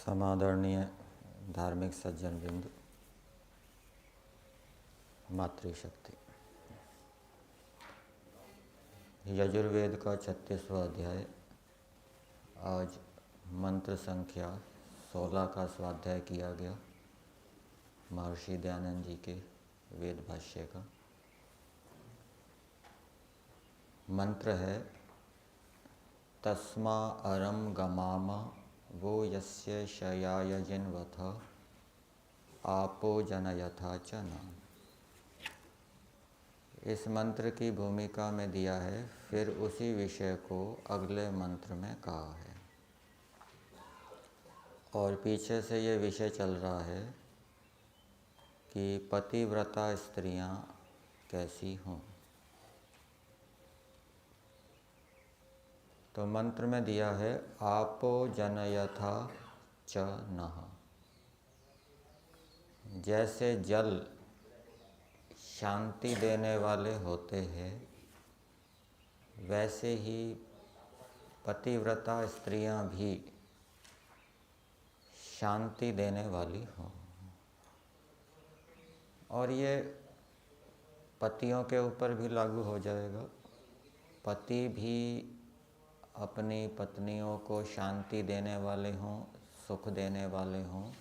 समादरणीय धार्मिक सज्जन वृंद, मातृशक्ति। यजुर्वेद का 36वां अध्याय आज मंत्र संख्या 16 का स्वाध्याय किया गया। महर्षि दयानंद जी के वेद भाष्य का मंत्र है, तस्मा अरम गमाम वो यस्य शयाय जिन्वथ आपो जनयथा च न। इस मंत्र की भूमिका में दिया है, फिर उसी विषय को अगले मंत्र में कहा है। और पीछे से ये विषय चल रहा है कि पतिव्रता स्त्रियां कैसी हों। तो मंत्र में दिया है, आपो जनयथा च नः। जैसे जल शांति देने वाले होते हैं, वैसे ही पतिव्रता स्त्रियां भी शांति देने वाली हों। और ये पतियों के ऊपर भी लागू हो जाएगा। पति भी अपनी पत्नियों को शांति देने वाले हों, सुख देने वाले हों,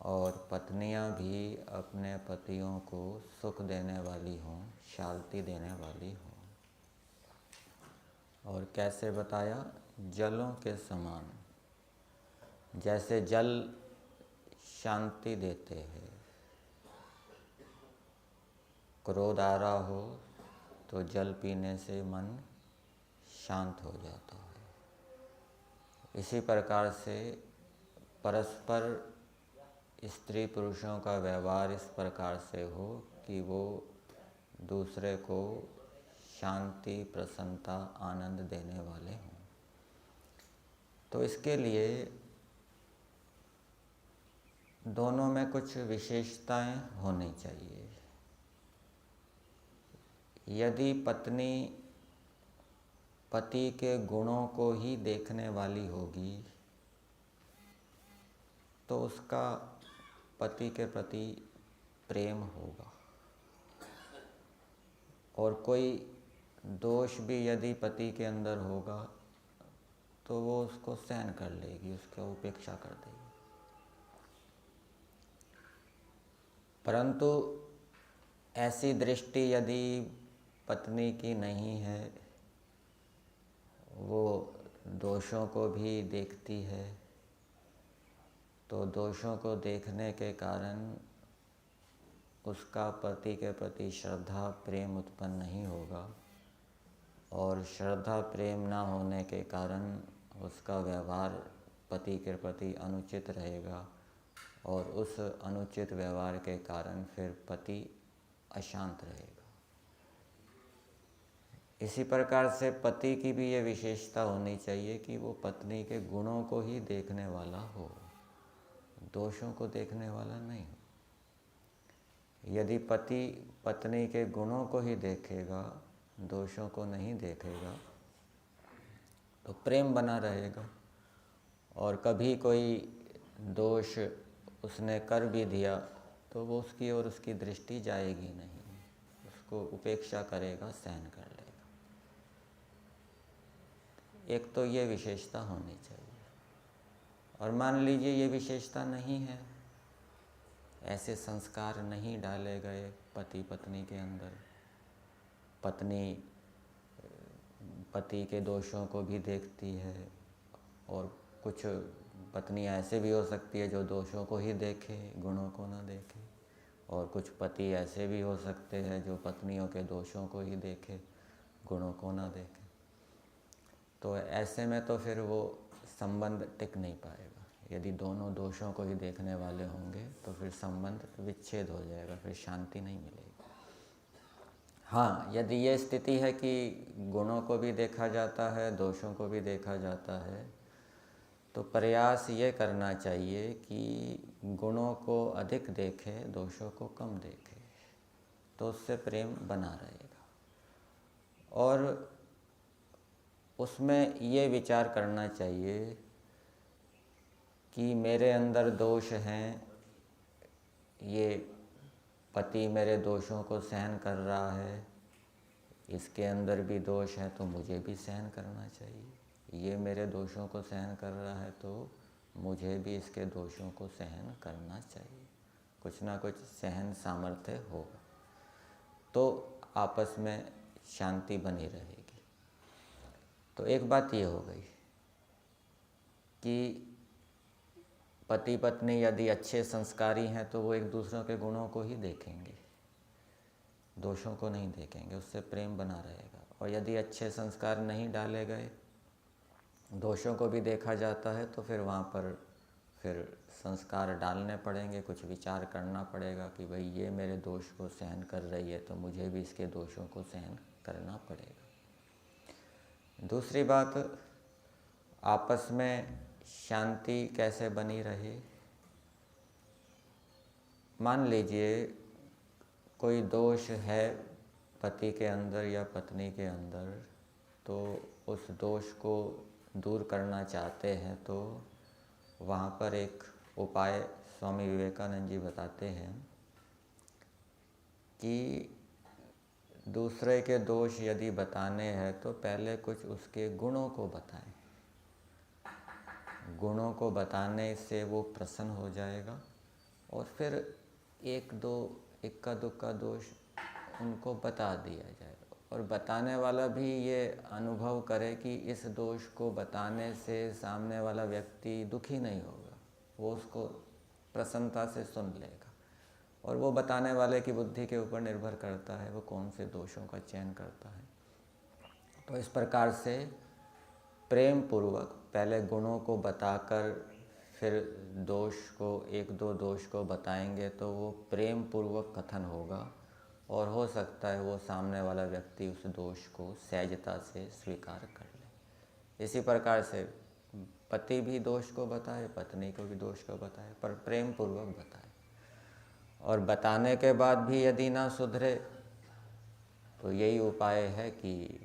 और पत्नियां भी अपने पतियों को सुख देने वाली हों, शांति देने वाली हों। और कैसे बताया? जलों के समान। जैसे जल शांति देते हैं, क्रोध आ रहा हो तो जल पीने से मन शांत हो जाता है। इसी प्रकार से परस्पर स्त्री पुरुषों का व्यवहार इस प्रकार से हो कि वो दूसरे को शांति, प्रसन्नता, आनंद देने वाले हों। तो इसके लिए दोनों में कुछ विशेषताएं होनी चाहिए। यदि पत्नी पति के गुणों को ही देखने वाली होगी तो उसका पति के प्रति प्रेम होगा। और कोई दोष भी यदि पति के अंदर होगा तो वो उसको सहन कर लेगी, उसकी उपेक्षा कर देगी। परंतु ऐसी दृष्टि यदि पत्नी की नहीं है, वो दोषों को भी देखती है, तो दोषों को देखने के कारण उसका पति के प्रति श्रद्धा, प्रेम उत्पन्न नहीं होगा। और श्रद्धा, प्रेम ना होने के कारण उसका व्यवहार पति के प्रति अनुचित रहेगा, और उस अनुचित व्यवहार के कारण फिर पति अशांत रहेगा। इसी प्रकार से पति की भी ये विशेषता होनी चाहिए कि वो पत्नी के गुणों को ही देखने वाला हो, दोषों को देखने वाला नहीं हो। यदि पति पत्नी के गुणों को ही देखेगा, दोषों को नहीं देखेगा, तो प्रेम बना रहेगा। और कभी कोई दोष उसने कर भी दिया तो वो उसकी और उसकी दृष्टि जाएगी नहीं, उसको उपेक्षा करेगा, सहन कर लेगा। एक तो ये विशेषता होनी चाहिए। और मान लीजिए ये विशेषता नहीं है, ऐसे संस्कार नहीं डाले गए पति पत्नी के अंदर, पत्नी पति के दोषों को भी देखती है, और कुछ पत्नी ऐसे भी हो सकती है जो दोषों को ही देखे, गुणों को ना देखे, और कुछ पति ऐसे भी हो सकते हैं जो पत्नियों के दोषों को ही देखे, गुणों को ना देखे। तो ऐसे में तो फिर वो संबंध टिक नहीं पाएगा। यदि दोनों दोषों को ही देखने वाले होंगे तो फिर संबंध विच्छेद हो जाएगा, फिर शांति नहीं मिलेगी। हाँ, यदि ये स्थिति है कि गुणों को भी देखा जाता है, दोषों को भी देखा जाता है, तो प्रयास ये करना चाहिए कि गुणों को अधिक देखे, दोषों को कम देखे, तो उससे प्रेम बना रहेगा। और उसमें ये विचार करना चाहिए कि मेरे अंदर दोष हैं, ये पति मेरे दोषों को सहन कर रहा है, इसके अंदर भी दोष है तो मुझे भी सहन करना चाहिए। ये मेरे दोषों को सहन कर रहा है तो मुझे भी इसके दोषों को सहन करना चाहिए। कुछ ना कुछ सहन सामर्थ्य होगा तो आपस में शांति बनी रहेगी। तो एक बात ये हो गई कि पति पत्नी यदि अच्छे संस्कारी हैं तो वो एक दूसरों के गुणों को ही देखेंगे, दोषों को नहीं देखेंगे, उससे प्रेम बना रहेगा। और यदि अच्छे संस्कार नहीं डाले गए, दोषों को भी देखा जाता है, तो फिर वहाँ पर फिर संस्कार डालने पड़ेंगे, कुछ विचार करना पड़ेगा कि भाई ये मेरे दोष को सहन कर रही है तो मुझे भी इसके दोषों को सहन करना पड़ेगा। दूसरी बात, आपस में शांति कैसे बनी रहे। मान लीजिए कोई दोष है पति के अंदर या पत्नी के अंदर, तो उस दोष को दूर करना चाहते हैं तो वहाँ पर एक उपाय स्वामी विवेकानंद जी बताते हैं कि दूसरे के दोष यदि बताने हैं तो पहले कुछ उसके गुणों को बताएं। गुणों को बताने से वो प्रसन्न हो जाएगा और फिर एक दो इक्का दुक्का दोष उनको बता दिया जाए, और बताने वाला भी ये अनुभव करे कि इस दोष को बताने से सामने वाला व्यक्ति दुखी नहीं होगा, वो उसको प्रसन्नता से सुन लेगा। और वो बताने वाले की बुद्धि के ऊपर निर्भर करता है वो कौन से दोषों का चयन करता है। तो इस प्रकार से प्रेम पूर्वक पहले गुणों को बताकर फिर दोष को, एक दो दोष को बताएंगे तो वो प्रेम पूर्वक कथन होगा, और हो सकता है वो सामने वाला व्यक्ति उस दोष को सहजता से स्वीकार कर ले। इसी प्रकार से पति भी दोष को बताए, पत्नी को भी दोष को बताए, पर प्रेम पूर्वक बताए। और बताने के बाद भी यदि ना सुधरे तो यही उपाय है कि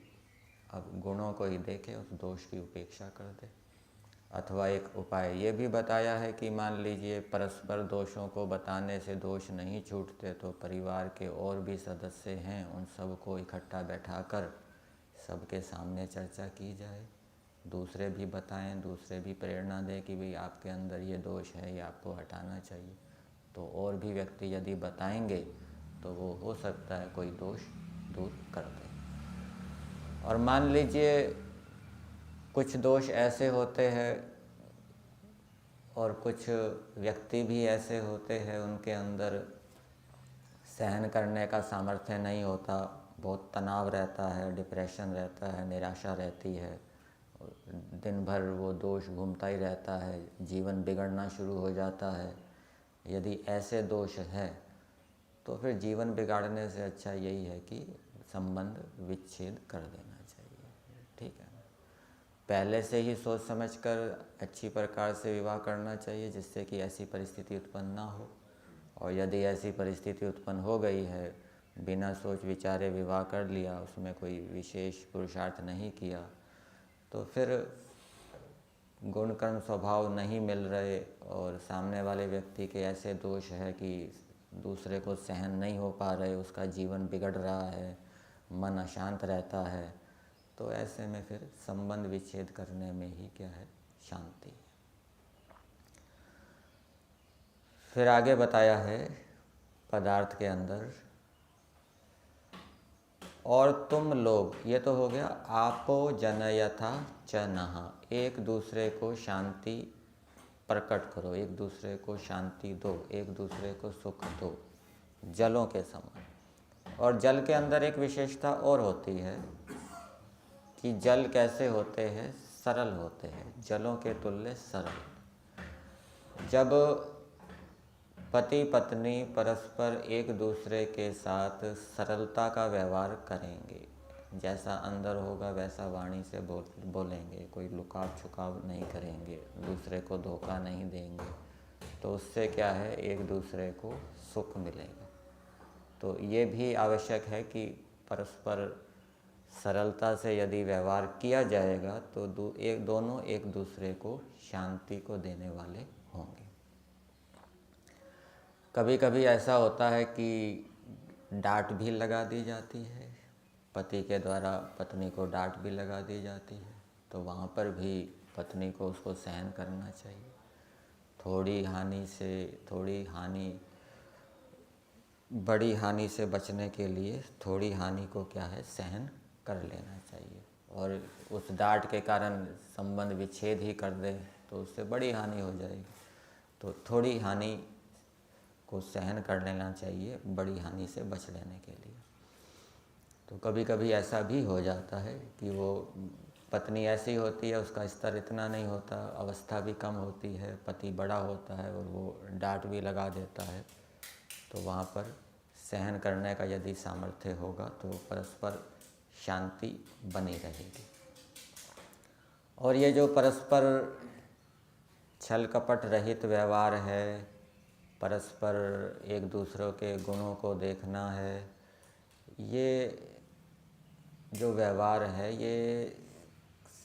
अब गुणों को ही देखे, उस दोष की उपेक्षा कर दे। अथवा एक उपाय ये भी बताया है कि मान लीजिए परस्पर दोषों को बताने से दोष नहीं छूटते तो परिवार के और भी सदस्य हैं, उन सबको इकट्ठा बैठाकर सबके सामने चर्चा की जाए, दूसरे भी बताएं, दूसरे भी प्रेरणा दें कि भाई आपके अंदर ये दोष है, ये आपको हटाना चाहिए। तो और भी व्यक्ति यदि बताएंगे तो वो हो सकता है कोई दोष दूर कर दे। और मान लीजिए कुछ दोष ऐसे होते हैं और कुछ व्यक्ति भी ऐसे होते हैं उनके अंदर सहन करने का सामर्थ्य नहीं होता, बहुत तनाव रहता है, डिप्रेशन रहता है, निराशा रहती है, दिन भर वो दोष घूमता ही रहता है, जीवन बिगड़ना शुरू हो जाता है। यदि ऐसे दोष है तो फिर जीवन बिगाड़ने से अच्छा यही है कि संबंध विच्छेद कर देना चाहिए। ठीक है, पहले से ही सोच समझकर अच्छी प्रकार से विवाह करना चाहिए जिससे कि ऐसी परिस्थिति उत्पन्न ना हो। और यदि ऐसी परिस्थिति उत्पन्न हो गई है, बिना सोच विचारे विवाह कर लिया, उसमें कोई विशेष पुरुषार्थ नहीं किया, तो फिर गुण कर्म स्वभाव नहीं मिल रहे और सामने वाले व्यक्ति के ऐसे दोष है कि दूसरे को सहन नहीं हो पा रहे, उसका जीवन बिगड़ रहा है, मन अशांत रहता है, तो ऐसे में फिर संबंध विच्छेद करने में ही क्या है, शांति है। फिर आगे बताया है पदार्थ के अंदर, और तुम लोग, ये तो हो गया आपो जनयथा च नहा, एक दूसरे को शांति प्रकट करो, एक दूसरे को शांति दो, एक दूसरे को सुख दो, जलों के समान। और जल के अंदर एक विशेषता और होती है कि जल कैसे होते हैं, सरल होते हैं, जलों के तुल्य सरल। जब पति पत्नी परस्पर एक दूसरे के साथ सरलता का व्यवहार करेंगे, जैसा अंदर होगा वैसा वाणी से बोलेंगे, कोई लुकाव छुकाव नहीं करेंगे, दूसरे को धोखा नहीं देंगे, तो उससे क्या है, एक दूसरे को सुख मिलेगा। तो ये भी आवश्यक है कि परस्पर सरलता से यदि व्यवहार किया जाएगा तो दोनों एक दूसरे को शांति को देने वाले होंगे। कभी कभी ऐसा होता है कि डांट भी लगा दी जाती है, पति के द्वारा पत्नी को डांट भी लगा दी जाती है, तो वहाँ पर भी पत्नी को उसको सहन करना चाहिए। बड़ी हानि से बचने के लिए थोड़ी हानि को क्या है, सहन कर लेना चाहिए। और उस डांट के कारण संबंध विच्छेद ही कर दे तो उससे बड़ी हानि हो जाएगी, तो थोड़ी हानि को सहन कर लेना चाहिए बड़ी हानि से बच लेने के लिए। तो कभी कभी ऐसा भी हो जाता है कि वो पत्नी ऐसी होती है, उसका स्तर इतना नहीं होता, अवस्था भी कम होती है, पति बड़ा होता है और वो डांट भी लगा देता है, तो वहाँ पर सहन करने का यदि सामर्थ्य होगा तो परस्पर शांति बनी रहेगी। और ये जो परस्पर छल कपट रहित व्यवहार है, परस्पर एक दूसरों के गुणों को देखना है, ये जो व्यवहार है ये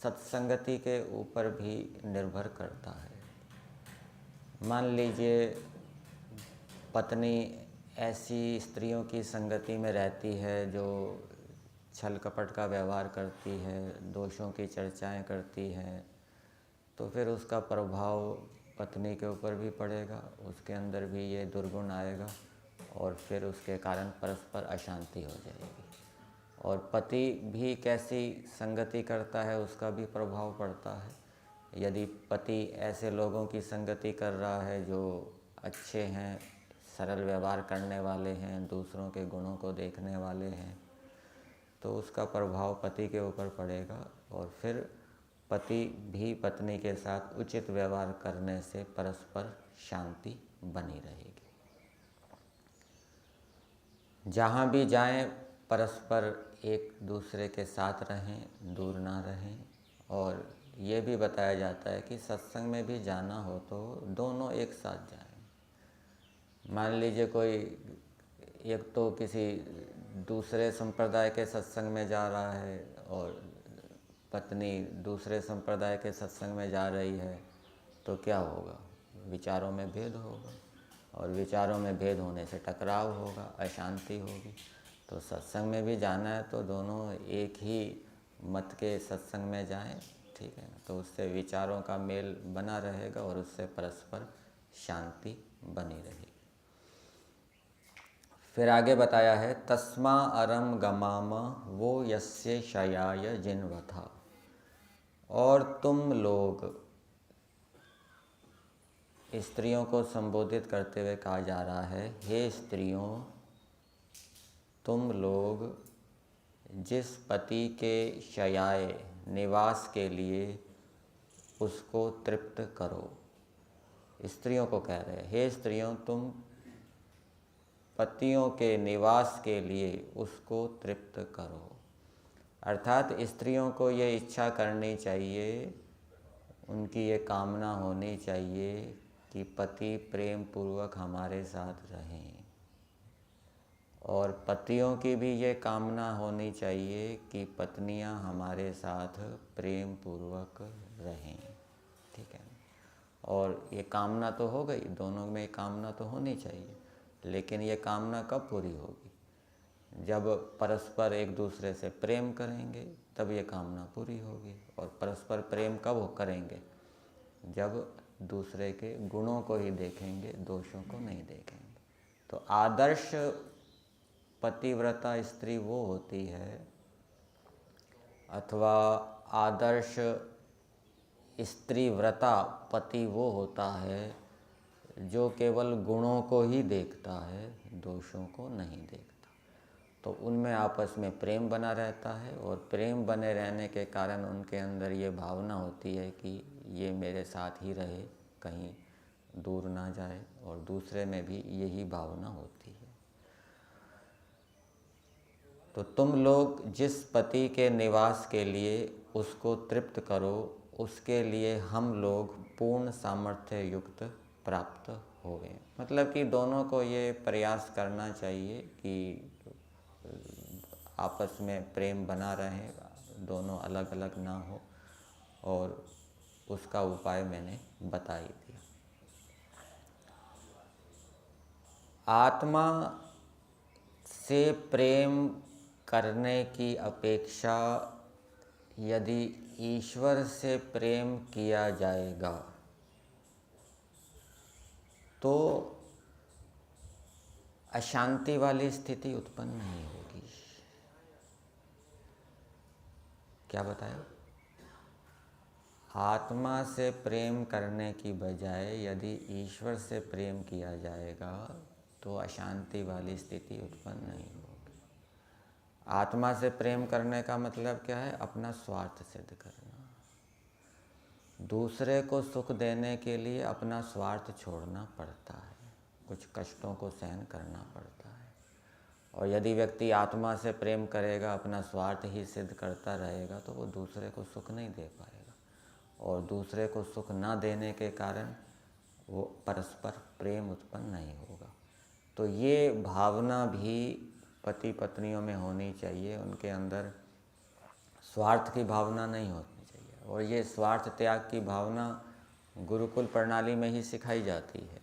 सत्संगति के ऊपर भी निर्भर करता है। मान लीजिए पत्नी ऐसी स्त्रियों की संगति में रहती है जो छल कपट का व्यवहार करती है, दोषों की चर्चाएं करती हैं, तो फिर उसका प्रभाव पत्नी के ऊपर भी पड़ेगा, उसके अंदर भी ये दुर्गुण आएगा और फिर उसके कारण परस्पर अशांति हो जाएगी। और पति भी कैसी संगति करता है उसका भी प्रभाव पड़ता है। यदि पति ऐसे लोगों की संगति कर रहा है जो अच्छे हैं, सरल व्यवहार करने वाले हैं, दूसरों के गुणों को देखने वाले हैं, तो उसका प्रभाव पति के ऊपर पड़ेगा और फिर पति भी पत्नी के साथ उचित व्यवहार करने से परस्पर शांति बनी रहेगी। जहाँ भी जाएं परस्पर एक दूसरे के साथ रहें, दूर ना रहें। और ये भी बताया जाता है कि सत्संग में भी जाना हो तो दोनों एक साथ जाएं। मान लीजिए कोई एक तो किसी दूसरे संप्रदाय के सत्संग में जा रहा है और पत्नी दूसरे संप्रदाय के सत्संग में जा रही है, तो क्या होगा, विचारों में भेद होगा और विचारों में भेद होने से टकराव होगा, अशांति होगी। तो सत्संग में भी जाना है तो दोनों एक ही मत के सत्संग में जाएं, ठीक है ना, तो उससे विचारों का मेल बना रहेगा और उससे परस्पर शांति बनी रहेगी। फिर आगे बताया है तस्मा अरम गमाम वो यस्य शयाय जिन्वथा, और तुम लोग, स्त्रियों को संबोधित करते हुए कहा जा रहा है, हे स्त्रियों तुम लोग जिस पति के शयाय निवास के लिए उसको तृप्त करो। स्त्रियों को कह रहे हैं, हे स्त्रियों तुम पतियों के निवास के लिए उसको तृप्त करो। अर्थात स्त्रियों को ये इच्छा करनी चाहिए, उनकी ये कामना होनी चाहिए कि पति प्रेम पूर्वक हमारे साथ रहें, और पतियों की भी ये कामना होनी चाहिए कि पत्नियां हमारे साथ प्रेम पूर्वक रहें, ठीक है। और ये कामना तो हो गई, दोनों में कामना तो होनी चाहिए, लेकिन ये कामना कब पूरी होगी? जब परस्पर एक दूसरे से प्रेम करेंगे तब ये कामना पूरी होगी। और परस्पर प्रेम कब करेंगे? जब दूसरे के गुणों को ही देखेंगे, दोषों को नहीं देखेंगे। तो आदर्श पतिव्रता स्त्री वो होती है, अथवा आदर्श स्त्रीव्रता पति वो होता है जो केवल गुणों को ही देखता है, दोषों को नहीं देखता। तो उनमें आपस में प्रेम बना रहता है, और प्रेम बने रहने के कारण उनके अंदर ये भावना होती है कि ये मेरे साथ ही रहे, कहीं दूर ना जाए, और दूसरे में भी यही भावना होती है। तो तुम लोग जिस पति के निवास के लिए उसको तृप्त करो, उसके लिए हम लोग पूर्ण सामर्थ्य युक्त प्राप्त हो गए। मतलब कि दोनों को ये प्रयास करना चाहिए कि आपस में प्रेम बना रहे, दोनों अलग अलग ना हो, और उसका उपाय मैंने बता ही दिया। आत्मा से प्रेम करने की अपेक्षा यदि ईश्वर से प्रेम किया जाएगा तो अशांति वाली स्थिति उत्पन्न नहीं होगी। क्या बताया? आत्मा से प्रेम करने की बजाय यदि ईश्वर से प्रेम किया जाएगा तो अशांति वाली स्थिति उत्पन्न नहीं होगी। आत्मा से प्रेम करने का मतलब क्या है? अपना स्वार्थ सिद्ध करना। दूसरे को सुख देने के लिए अपना स्वार्थ छोड़ना पड़ता है, कुछ कष्टों को सहन करना पड़ता है। और यदि व्यक्ति आत्मा से प्रेम करेगा, अपना स्वार्थ ही सिद्ध करता रहेगा, तो वो दूसरे को सुख नहीं दे पाएगा, और दूसरे को सुख ना देने के कारण वो परस्पर प्रेम उत्पन्न नहीं होगा। तो ये भावना भी पति पत्नियों में होनी चाहिए, उनके अंदर स्वार्थ की भावना नहीं होनी चाहिए। और ये स्वार्थ त्याग की भावना गुरुकुल प्रणाली में ही सिखाई जाती है।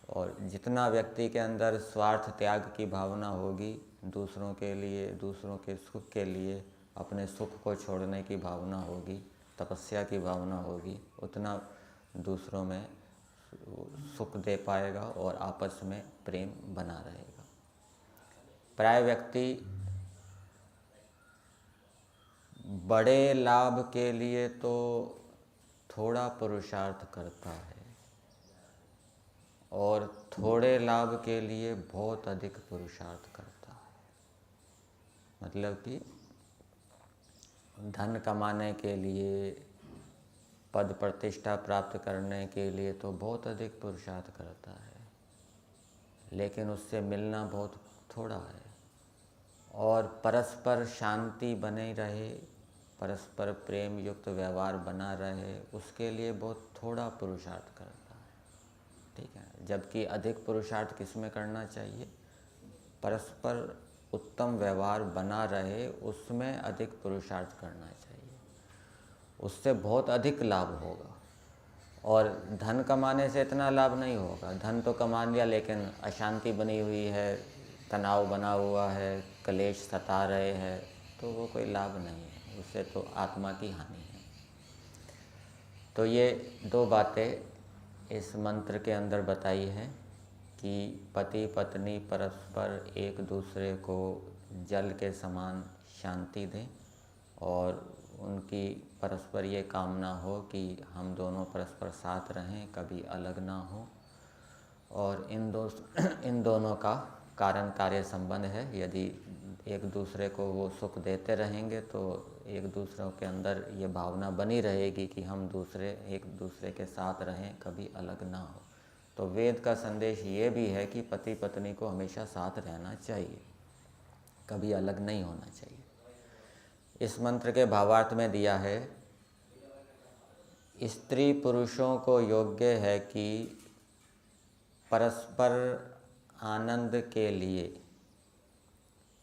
और जितना व्यक्ति के अंदर स्वार्थ त्याग की भावना होगी, दूसरों के लिए, दूसरों के सुख के लिए अपने सुख को छोड़ने की भावना होगी, तपस्या की भावना होगी, उतना दूसरों में सुख दे पाएगा और आपस में प्रेम बना रहेगा। प्राय व्यक्ति बड़े लाभ के लिए तो थोड़ा पुरुषार्थ करता है, और थोड़े लाभ के लिए बहुत अधिक पुरुषार्थ करता है। मतलब कि धन कमाने के लिए, पद प्रतिष्ठा प्राप्त करने के लिए तो बहुत अधिक पुरुषार्थ करता है, लेकिन उससे मिलना बहुत थोड़ा है। और परस्पर शांति बनी रहे, परस्पर प्रेम युक्त व्यवहार बना रहे, उसके लिए बहुत थोड़ा पुरुषार्थ करता है। ठीक है। जबकि अधिक पुरुषार्थ किस में करना चाहिए? परस्पर उत्तम व्यवहार बना रहे, उसमें अधिक पुरुषार्थ करना चाहिए, उससे बहुत अधिक लाभ होगा। और धन कमाने से इतना लाभ नहीं होगा। धन तो कमा लिया, लेकिन अशांति बनी हुई है, तनाव बना हुआ है, क्लेश सता रहे हैं, तो वो कोई लाभ नहीं है, उससे तो आत्मा की हानि है। तो ये दो बातें इस मंत्र के अंदर बताई है कि पति पत्नी परस्पर एक दूसरे को जल के समान शांति दें, और उनकी परस्पर ये कामना हो कि हम दोनों परस्पर साथ रहें, कभी अलग ना हो। और इन दोनों का कारण कार्य संबंध है। यदि एक दूसरे को वो सुख देते रहेंगे तो एक दूसरों के अंदर ये भावना बनी रहेगी कि हम एक दूसरे के साथ रहें, कभी अलग ना हो। तो वेद का संदेश ये भी है कि पति पत्नी को हमेशा साथ रहना चाहिए, कभी अलग नहीं होना चाहिए। इस मंत्र के भावार्थ में दिया है, स्त्री पुरुषों को योग्य है कि परस्पर आनंद के लिए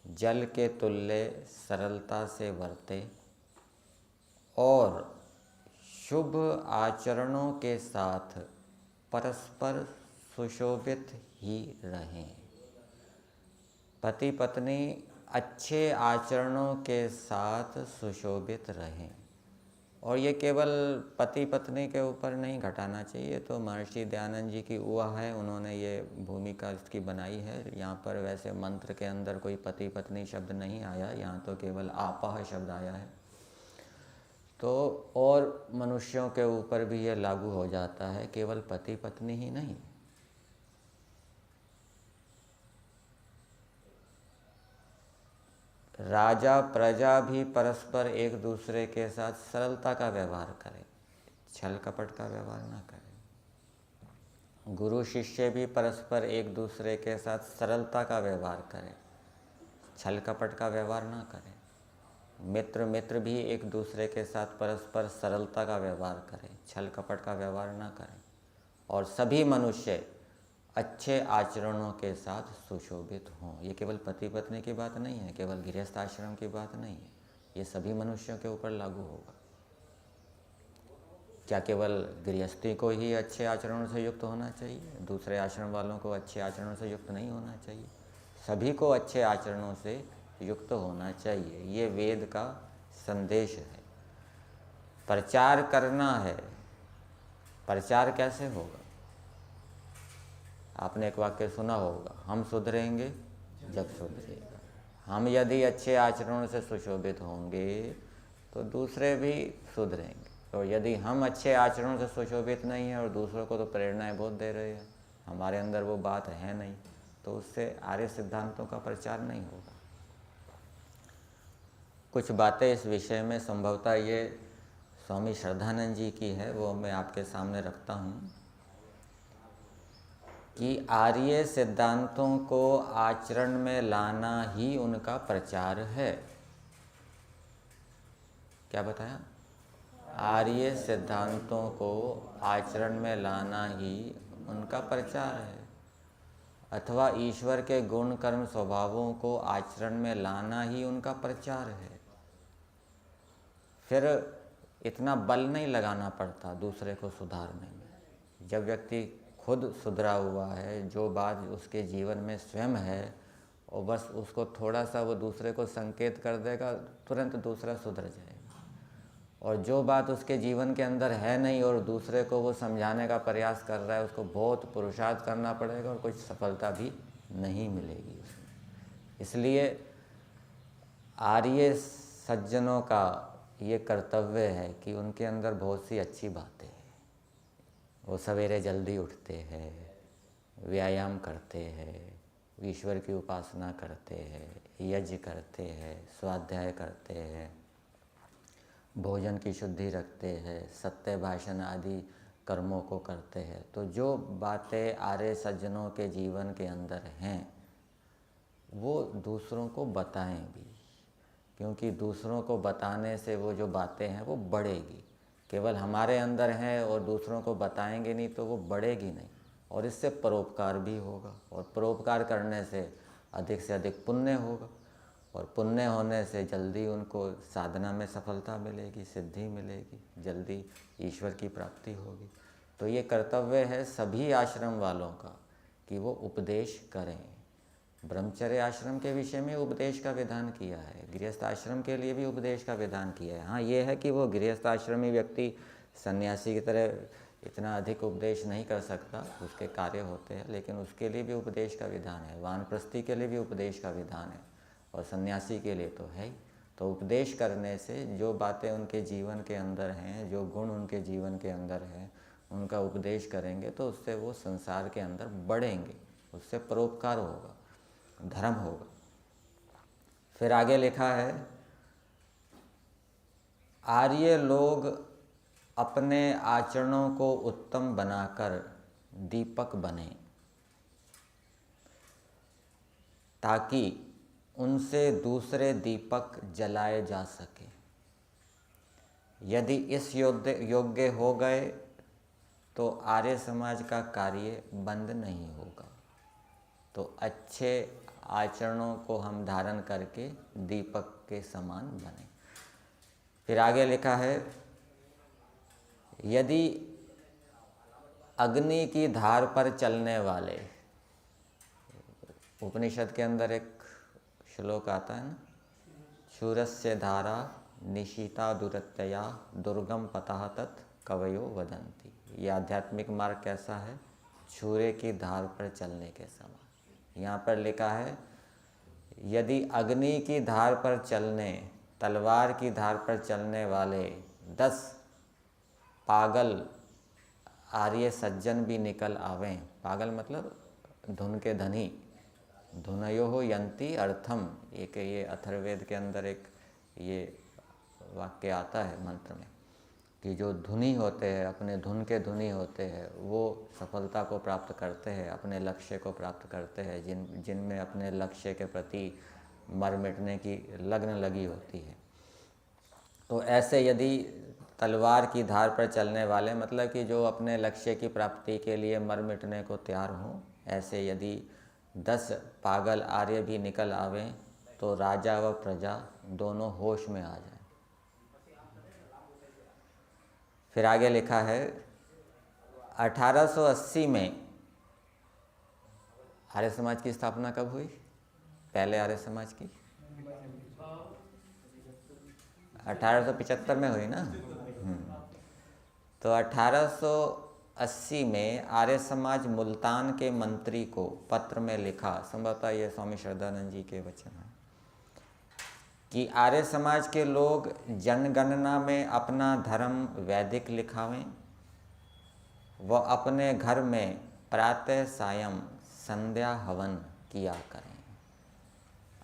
जल के तुल्य सरलता से वर्ते और शुभ आचरणों के साथ परस्पर सुशोभित ही रहें। पति पत्नी अच्छे आचरणों के साथ सुशोभित रहें। और ये केवल पति पत्नी के ऊपर नहीं घटाना चाहिए, तो महर्षि दयानंद जी की उआ है, उन्होंने ये भूमिका इसकी बनाई है। यहाँ पर वैसे मंत्र के अंदर कोई पति पत्नी शब्द नहीं आया, यहाँ तो केवल आपह शब्द आया है। तो और मनुष्यों के ऊपर भी ये लागू हो जाता है, केवल पति पत्नी ही नहीं। राजा प्रजा भी परस्पर एक दूसरे के साथ सरलता का व्यवहार करें, छल कपट का व्यवहार ना करें। गुरु शिष्य भी परस्पर एक दूसरे के साथ सरलता का व्यवहार करें, छल कपट का व्यवहार ना करें। मित्र मित्र भी एक दूसरे के साथ परस्पर सरलता का व्यवहार करें, छल कपट का व्यवहार ना करें। और सभी मनुष्य अच्छे आचरणों के साथ सुशोभित हों। ये केवल पति पत्नी की बात नहीं है, केवल गृहस्थ आश्रम की बात नहीं है, ये सभी मनुष्यों के ऊपर लागू होगा। क्या केवल गृहस्थी को ही अच्छे आचरणों से युक्त होना चाहिए? दूसरे आश्रम वालों को अच्छे आचरणों से युक्त नहीं होना चाहिए? सभी को अच्छे आचरणों से युक्त होना चाहिए। ये वेद का संदेश है। प्रचार करना है। प्रचार कैसे होगा? आपने एक वाक्य सुना होगा, हम सुधरेंगे जब सुधरेगा। हम यदि अच्छे आचरणों से सुशोभित होंगे तो दूसरे भी सुधरेंगे। और यदि हम अच्छे आचरणों से सुशोभित नहीं हैं और दूसरों को तो प्रेरणाएं बहुत दे रहे हैं, हमारे अंदर वो बात है नहीं, तो उससे आर्य सिद्धांतों का प्रचार नहीं होगा। कुछ बातें इस विषय में संभवतः ये स्वामी श्रद्धानंद जी की है, वो मैं आपके सामने रखता हूँ कि आर्य सिद्धांतों को आचरण में लाना ही उनका प्रचार है। क्या बताया? आर्य सिद्धांतों को आचरण में लाना ही उनका प्रचार है, अथवा ईश्वर के गुण कर्म स्वभावों को आचरण में लाना ही उनका प्रचार है। फिर इतना बल नहीं लगाना पड़ता दूसरे को सुधारने में। जब व्यक्ति खुद सुधरा हुआ है, जो बात उसके जीवन में स्वयं है, और बस उसको थोड़ा सा वो दूसरे को संकेत कर देगा, तुरंत दूसरा सुधर जाएगा। और जो बात उसके जीवन के अंदर है नहीं और दूसरे को वो समझाने का प्रयास कर रहा है, उसको बहुत पुरुषार्थ करना पड़ेगा और कुछ सफलता भी नहीं मिलेगी उसमें। इसलिए आर्य सज्जनों का ये कर्तव्य है कि उनके अंदर बहुत सी अच्छी बातें हैं। वो सवेरे जल्दी उठते हैं, व्यायाम करते हैं, ईश्वर की उपासना करते हैं, यज्ञ करते हैं, स्वाध्याय करते हैं, भोजन की शुद्धि रखते हैं, सत्य भाषण आदि कर्मों को करते हैं। तो जो बातें आर्य सज्जनों के जीवन के अंदर हैं वो दूसरों को बताएं भी, क्योंकि दूसरों को बताने से वो जो बातें हैं वो बढ़ेगी। केवल हमारे अंदर हैं और दूसरों को बताएंगे नहीं तो वो बढ़ेगी नहीं, और इससे परोपकार भी होगा, और परोपकार करने से अधिक पुण्य होगा, और पुण्य होने से जल्दी उनको साधना में सफलता मिलेगी, सिद्धि मिलेगी, जल्दी ईश्वर की प्राप्ति होगी। तो ये कर्तव्य है सभी आश्रम वालों का कि वो उपदेश करें। ब्रह्मचर्य आश्रम के विषय में उपदेश का विधान किया है, गृहस्थ आश्रम के लिए भी उपदेश का विधान किया है। हाँ, ये है कि वो गृहस्थ आश्रमी व्यक्ति सन्यासी की तरह इतना अधिक उपदेश नहीं कर सकता, उसके कार्य होते हैं, लेकिन उसके लिए भी उपदेश का विधान है। वानप्रस्थी के लिए भी उपदेश का विधान है, और सन्यासी के लिए तो है ही। तो उपदेश करने से जो बातें उनके जीवन के अंदर हैं, जो गुण उनके जीवन के अंदर हैं, उनका उपदेश करेंगे तो उससे वो संसार के अंदर बढ़ेंगे, उससे परोपकार होगा, धर्म होगा। फिर आगे लिखा है, आर्य लोग अपने आचरणों को उत्तम बनाकर दीपक बने, ताकि उनसे दूसरे दीपक जलाए जा सके। यदि इस योग्य हो गए तो आर्य समाज का कार्य बंद नहीं होगा। तो अच्छे आचरणों को हम धारण करके दीपक के समान बने। फिर आगे लिखा है, यदि अग्नि की धार पर चलने वाले, उपनिषद के अंदर एक श्लोक आता है ना, शूरस्य धारा निशीता दुरत्यया दुर्गम पतः तत् कवयो वदन्ति। ये आध्यात्मिक मार्ग कैसा है? छुरे की धार पर चलने के समान। यहाँ पर लिखा है यदि अग्नि की धार पर चलने, तलवार की धार पर चलने वाले 10 पागल आर्य सज्जन भी निकल आवें, पागल मतलब धुन के धनी, धुनयो यंती अर्थम, एक ये अथर्ववेद के अंदर एक ये वाक्य आता है मंत्र में कि जो धुनी होते हैं, अपने धुन के धुनी होते हैं, वो सफलता को प्राप्त करते हैं, अपने लक्ष्य को प्राप्त करते हैं, जिनमें अपने लक्ष्य के प्रति मर मिटने की लगन लगी होती है। तो ऐसे यदि तलवार की धार पर चलने वाले, मतलब कि जो अपने लक्ष्य की प्राप्ति के लिए मर मिटने को तैयार हों, ऐसे यदि 10 पागल आर्य भी निकल आवें तो राजा व प्रजा दोनों होश में आ जाएं। फिर आगे लिखा है 1880 में आर्य समाज की स्थापना कब हुई? पहले आर्य समाज की 1875 में हुई ना। तो 1880 में आर्य समाज मुल्तान के मंत्री को पत्र में लिखा, संभवतः ये स्वामी श्रद्धानंद जी के वचन हैं, कि आर्य समाज के लोग जनगणना में अपना धर्म वैदिक लिखावें व अपने घर में प्रातः सायं संध्या हवन किया करें।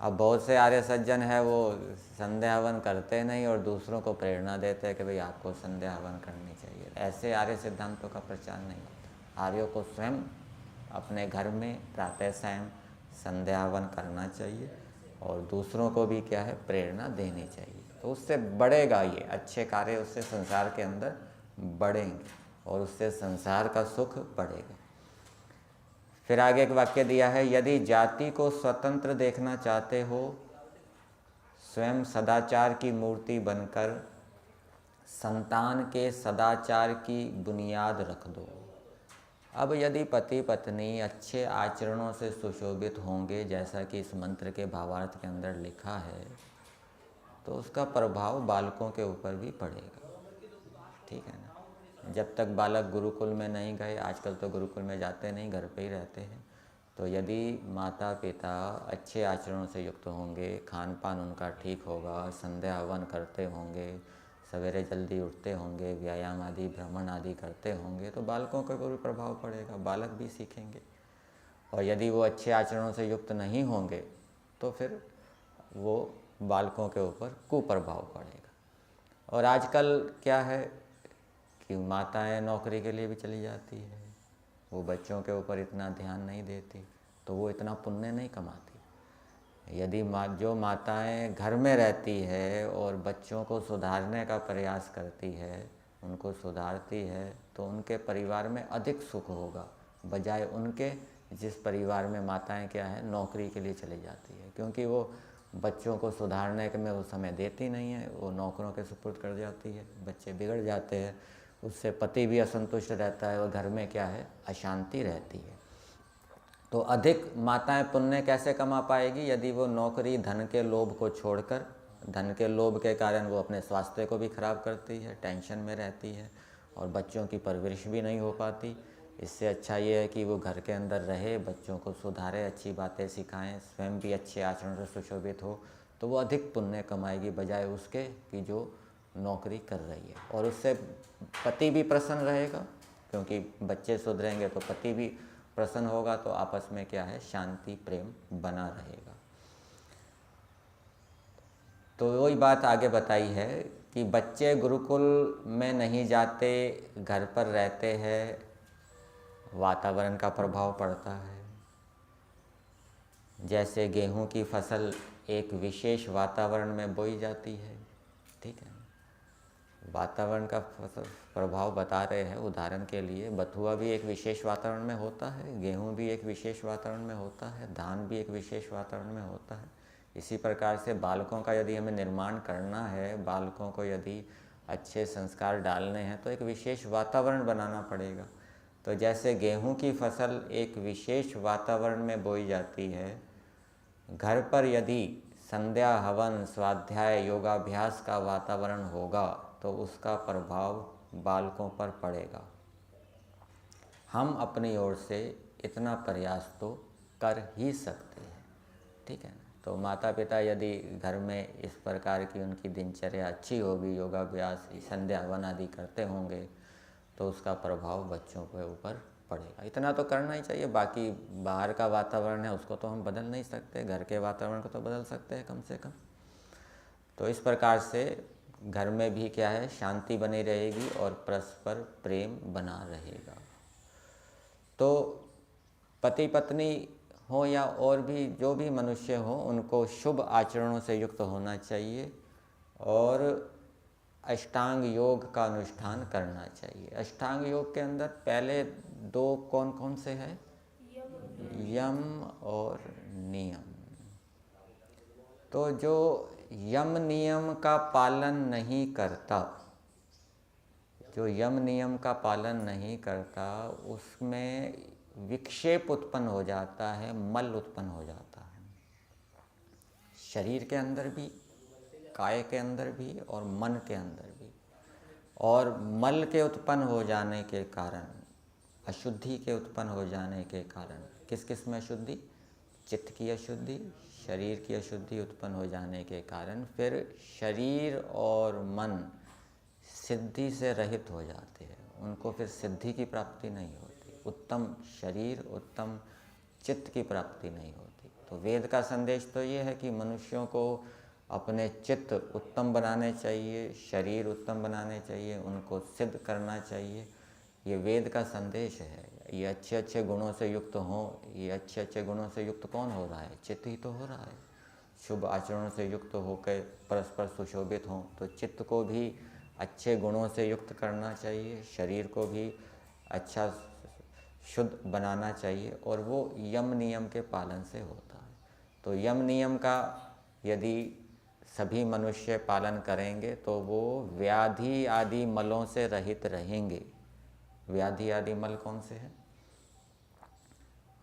अब बहुत से आर्य सज्जन है वो संध्या हवन करते नहीं और दूसरों को प्रेरणा देते हैं कि भाई आपको संध्या हवन करनी चाहिए। ऐसे आर्य सिद्धांतों का प्रचार नहीं होता। आर्यों को स्वयं अपने घर में प्रातः सायं संध्या हवन करना चाहिए और दूसरों को भी क्या है, प्रेरणा देनी चाहिए। तो उससे बढ़ेगा, ये अच्छे कार्य उससे संसार के अंदर बढ़ेंगे और उससे संसार का सुख बढ़ेगा। फिर आगे एक वाक्य दिया है, यदि जाति को स्वतंत्र देखना चाहते हो, स्वयं सदाचार की मूर्ति बनकर संतान के सदाचार की बुनियाद रख दो। अब यदि पति पत्नी अच्छे आचरणों से सुशोभित होंगे, जैसा कि इस मंत्र के भावार्थ के अंदर लिखा है, तो उसका प्रभाव बालकों के ऊपर भी पड़ेगा। ठीक है ना। जब तक बालक गुरुकुल में नहीं गए, आजकल तो गुरुकुल में जाते नहीं, घर पे ही रहते हैं, तो यदि माता पिता अच्छे आचरणों से युक्त होंगे, खान पान उनका ठीक होगा, संध्या हवन करते होंगे, सवेरे जल्दी उठते होंगे, व्यायाम आदि भ्रमण आदि करते होंगे, तो बालकों का भी प्रभाव पड़ेगा, बालक भी सीखेंगे। और यदि वो अच्छे आचरणों से युक्त नहीं होंगे तो फिर वो बालकों के ऊपर कुप्रभाव पड़ेगा। और आजकल क्या है कि माताएं नौकरी के लिए भी चली जाती है, वो बच्चों के ऊपर इतना ध्यान नहीं देती, तो वो इतना पुण्य नहीं कमाती। यदि जो माताएं घर में रहती है और बच्चों को सुधारने का प्रयास करती है, उनको सुधारती है, तो उनके परिवार में अधिक सुख होगा, बजाय उनके जिस परिवार में माताएं क्या है, नौकरी के लिए चली जाती है। क्योंकि वो बच्चों को सुधारने के में वो समय देती नहीं है, वो नौकरों के सुपुर्द कर जाती है, बच्चे बिगड़ जाते हैं, उससे पति भी असंतुष्ट रहता है और घर में क्या है, अशांति रहती है। तो अधिक माताएं पुण्य कैसे कमा पाएगी? यदि वो नौकरी धन के लोभ को छोड़कर, धन के लोभ के कारण वो अपने स्वास्थ्य को भी खराब करती है, टेंशन में रहती है और बच्चों की परवरिश भी नहीं हो पाती। इससे अच्छा ये है कि वो घर के अंदर रहे, बच्चों को सुधारे, अच्छी बातें सिखाएं, स्वयं भी अच्छे आचरण से सुशोभित हो, तो वो अधिक पुण्य कमाएगी बजाय उसके कि जो नौकरी कर रही है। और उससे पति भी प्रसन्न रहेगा, क्योंकि बच्चे सुधरेंगे तो पति भी प्रसन्न होगा, तो आपस में क्या है, शांति प्रेम बना रहेगा। तो वही बात आगे बताई है कि बच्चे गुरुकुल में नहीं जाते, घर पर रहते हैं, वातावरण का प्रभाव पड़ता है। जैसे गेहूं की फसल एक विशेष वातावरण में बोई जाती है, ठीक है, वातावरण का प्रभाव बता रहे हैं। उदाहरण के लिए बथुआ भी एक विशेष वातावरण में होता है, गेहूं भी एक विशेष वातावरण में होता है, धान भी एक विशेष वातावरण में होता है। इसी प्रकार से बालकों का यदि हमें निर्माण करना है, बालकों को यदि अच्छे संस्कार डालने हैं तो एक विशेष वातावरण बनाना पड़ेगा। तो जैसे गेहूं की फसल एक विशेष वातावरण में बोई जाती है, घर पर यदि संध्या, हवन, स्वाध्याय, योगाभ्यास का वातावरण होगा तो उसका प्रभाव बालकों पर पड़ेगा। हम अपनी ओर से इतना प्रयास तो कर ही सकते हैं, ठीक है ना। तो माता पिता यदि घर में इस प्रकार की उनकी दिनचर्या अच्छी होगी, योगाभ्यास, संध्या, हवन आदि करते होंगे, तो उसका प्रभाव बच्चों के ऊपर पड़ेगा। इतना तो करना ही चाहिए। बाकी बाहर का वातावरण है उसको तो हम बदल नहीं सकते, घर के वातावरण को तो बदल सकते हैं कम से कम। तो इस प्रकार से घर में भी क्या है, शांति बनी रहेगी और परस्पर प्रेम बना रहेगा। तो पति पत्नी हो या और भी जो भी मनुष्य हो, उनको शुभ आचरणों से युक्त होना चाहिए और अष्टांग योग का अनुष्ठान करना चाहिए। अष्टांग योग के अंदर पहले दो कौन कौन से हैं? यम और नियम। तो जो यम नियम का पालन नहीं करता, जो यम नियम का पालन नहीं करता, उसमें विक्षेप उत्पन्न हो जाता है, मल उत्पन्न हो जाता है, शरीर के अंदर भी, काय के अंदर भी और मन के अंदर भी। और मल के उत्पन्न हो जाने के कारण, अशुद्धि के उत्पन्न हो जाने के कारण, किस किस में अशुद्धि? चित्त की अशुद्धि, शरीर की अशुद्धि उत्पन्न हो जाने के कारण फिर शरीर और मन सिद्धि से रहित हो जाते हैं, उनको फिर सिद्धि की प्राप्ति नहीं होती, उत्तम शरीर, उत्तम चित्त की प्राप्ति नहीं होती। तो वेद का संदेश तो ये है कि मनुष्यों को अपने चित्त उत्तम बनाने चाहिए, शरीर उत्तम बनाने चाहिए, उनको सिद्ध करना चाहिए। ये वेद का संदेश है। ये अच्छे अच्छे गुणों से युक्त हों। ये अच्छे अच्छे गुणों से युक्त कौन हो रहा है? चित्त ही तो हो रहा है। शुभ आचरणों से युक्त होकर परस्पर सुशोभित हों। तो चित्त को भी अच्छे गुणों से युक्त करना चाहिए, शरीर को भी अच्छा शुद्ध बनाना चाहिए, और वो यम नियम के पालन से होता है। तो यम नियम का यदि सभी मनुष्य पालन करेंगे तो वो व्याधि आदि मलों से रहित रहेंगे। व्याधि आदि मल कौन से हैं?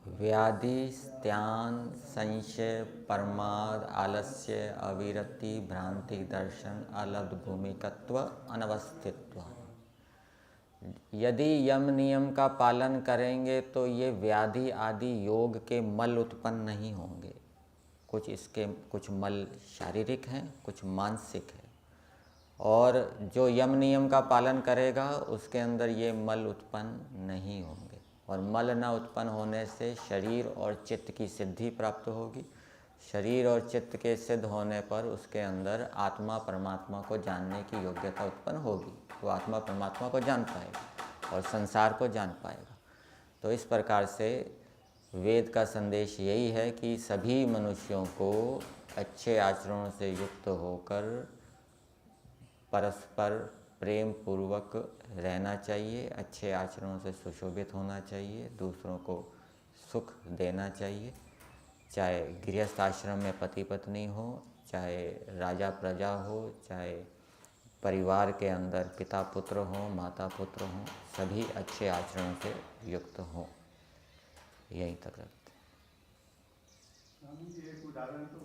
व्याधि, त्यान, संशय, प्रमाद, आलस्य, अविरति, भ्रांति दर्शन, अलब्ध भूमिकत्व, अनवस्थित्व। यदि यम नियम का पालन करेंगे तो ये व्याधि आदि योग के मल उत्पन्न नहीं होंगे। कुछ मल शारीरिक हैं, कुछ मानसिक है। और जो यम नियम का पालन करेगा उसके अंदर ये मल उत्पन्न नहीं होंगे। और मल न उत्पन्न होने से शरीर और चित्त की सिद्धि प्राप्त होगी। शरीर और चित्त के सिद्ध होने पर उसके अंदर आत्मा परमात्मा को जानने की योग्यता उत्पन्न होगी। वो आत्मा परमात्मा को जान पाएगा और संसार को जान पाएगा। तो इस प्रकार से वेद का संदेश यही है कि सभी मनुष्यों को अच्छे आचरणों से युक्त होकर परस्पर प्रेम पूर्वक रहना चाहिए, अच्छे आचरणों से सुशोभित होना चाहिए, दूसरों को सुख देना चाहिए। चाहे गृहस्थ आश्रम में पति पत्नी हो, चाहे राजा प्रजा हो, चाहे परिवार के अंदर पिता पुत्र हो, माता पुत्र हो, सभी अच्छे आचरणों से युक्त हों। यहीं तक रखते हैं। एक उदाहरण तो